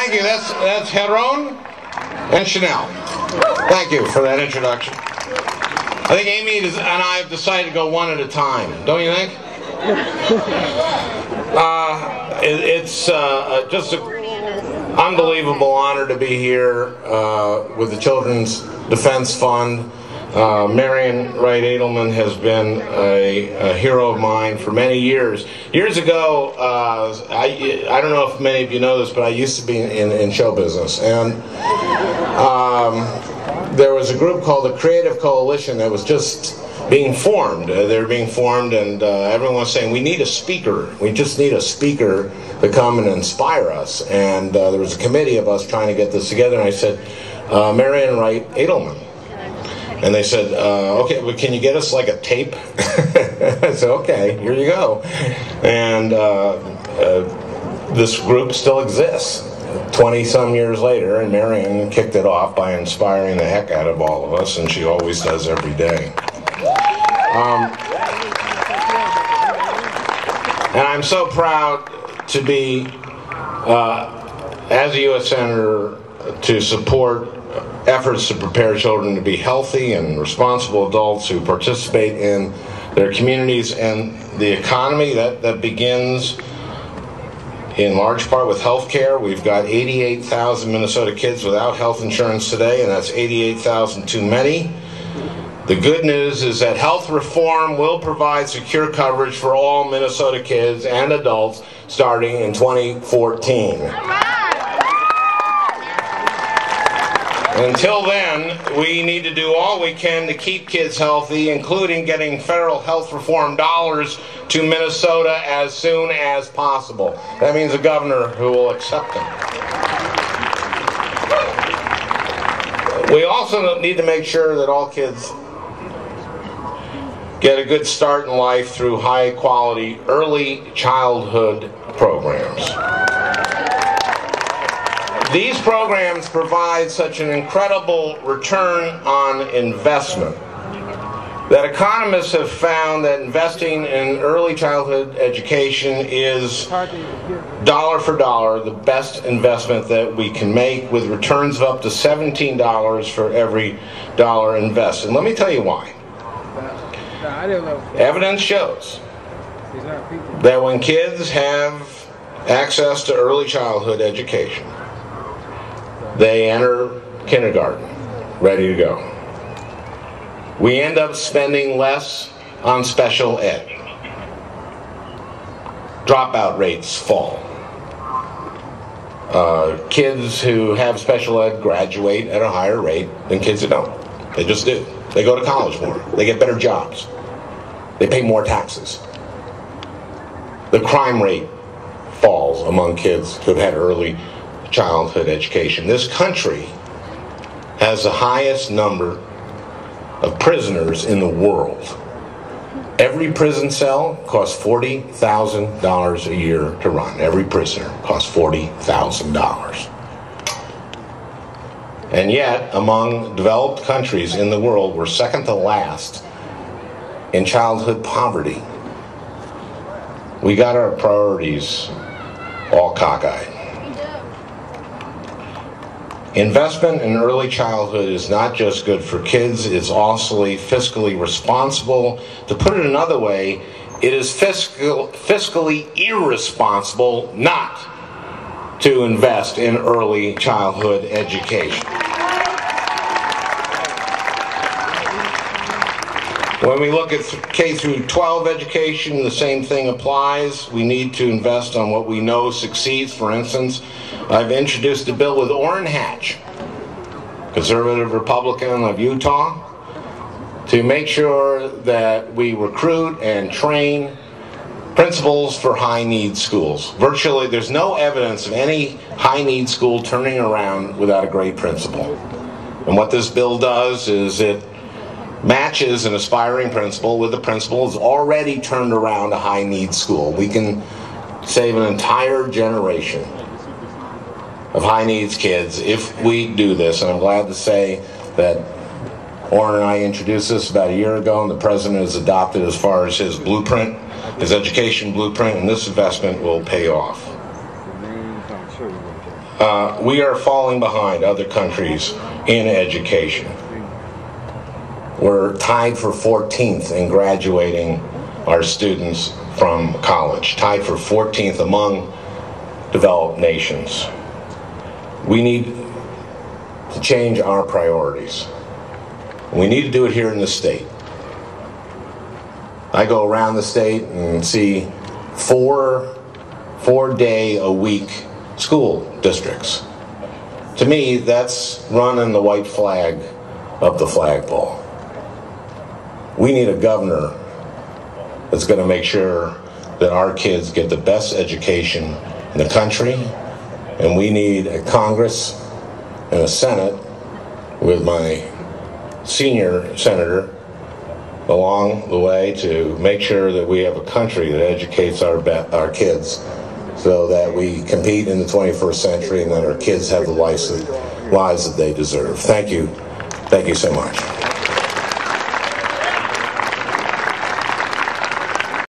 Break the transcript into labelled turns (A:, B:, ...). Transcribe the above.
A: Thank you. That's Heron and Chanel. Thank you for that introduction. I think Amy and I have decided to go one at a time. Don't you think? It's just an unbelievable honor to be here with the Children's Defense Fund. Marion Wright Edelman has been a hero of mine for many years. Years ago, I don't know if many of you know this, but I used to be in show business, and there was a group called the Creative Coalition that was just being formed. They were being formed, and everyone was saying, we need a speaker. We just need a speaker to come and inspire us. And there was a committee of us trying to get this together, and I said, Marion Wright Edelman. And they said, okay, well, can you get us like a tape? I said, okay, here you go. And this group still exists 20-some years later, and Marion kicked it off by inspiring the heck out of all of us, and she always does every day. And I'm so proud to be, as a U.S. Senator, to support efforts to prepare children to be healthy and responsible adults who participate in their communities and the economy. That begins in large part with health care. We've got 88,000 Minnesota kids without health insurance today, and that's 88,000 too many. The good news is that health reform will provide secure coverage for all Minnesota kids and adults starting in 2014. Until then, we need to do all we can to keep kids healthy, including getting federal health reform dollars to Minnesota as soon as possible. That means a governor who will accept them. We also need to make sure that all kids get a good start in life through high-quality early childhood programs. These programs provide such an incredible return on investment that economists have found that investing in early childhood education is dollar for dollar the best investment that we can make, with returns of up to $17 for every dollar invested. And let me tell you why. Evidence shows that when kids have access to early childhood education, they enter kindergarten ready to go. We end up spending less on special ed. Dropout rates fall. Kids who have special ed graduate at a higher rate than kids who don't. They just do. They go to college more. They get better jobs. They pay more taxes. The crime rate falls among kids who've had early childhood education. This country has the highest number of prisoners in the world. Every prison cell costs $40,000 a year to run. Every prisoner costs $40,000. And yet, among developed countries in the world, we're second to last in childhood poverty. We got our priorities all cockeyed. Investment in early childhood is not just good for kids, it's also fiscally responsible. To put it another way, it is fiscally irresponsible not to invest in early childhood education. When we look at K through 12 education, the same thing applies. We need to invest on what we know succeeds. For instance, I've introduced a bill with Orrin Hatch, conservative Republican of Utah, to make sure that we recruit and train principals for high-need schools. Virtually, there's no evidence of any high-need school turning around without a great principal. And what this bill does is it matches an aspiring principal with a principal who's already turned around a high-need school. We can save an entire generation of high-needs kids if we do this. And I'm glad to say that Orrin and I introduced this about a year ago, and the President has adopted as far as his blueprint, his education blueprint, and this investment will pay off. we are falling behind other countries in education. We're tied for 14th in graduating our students from college, tied for 14th among developed nations. We need to change our priorities. We need to do it here in the state. I go around the state and see four-day-a-week school districts. To me, that's running the white flag up the flagpole. We need a governor that's going to make sure that our kids get the best education in the country, and we need a Congress and a Senate with my senior senator along the way to make sure that we have a country that educates our kids so that we compete in the 21st century and that our kids have the lives that they deserve. Thank you. Thank you so much.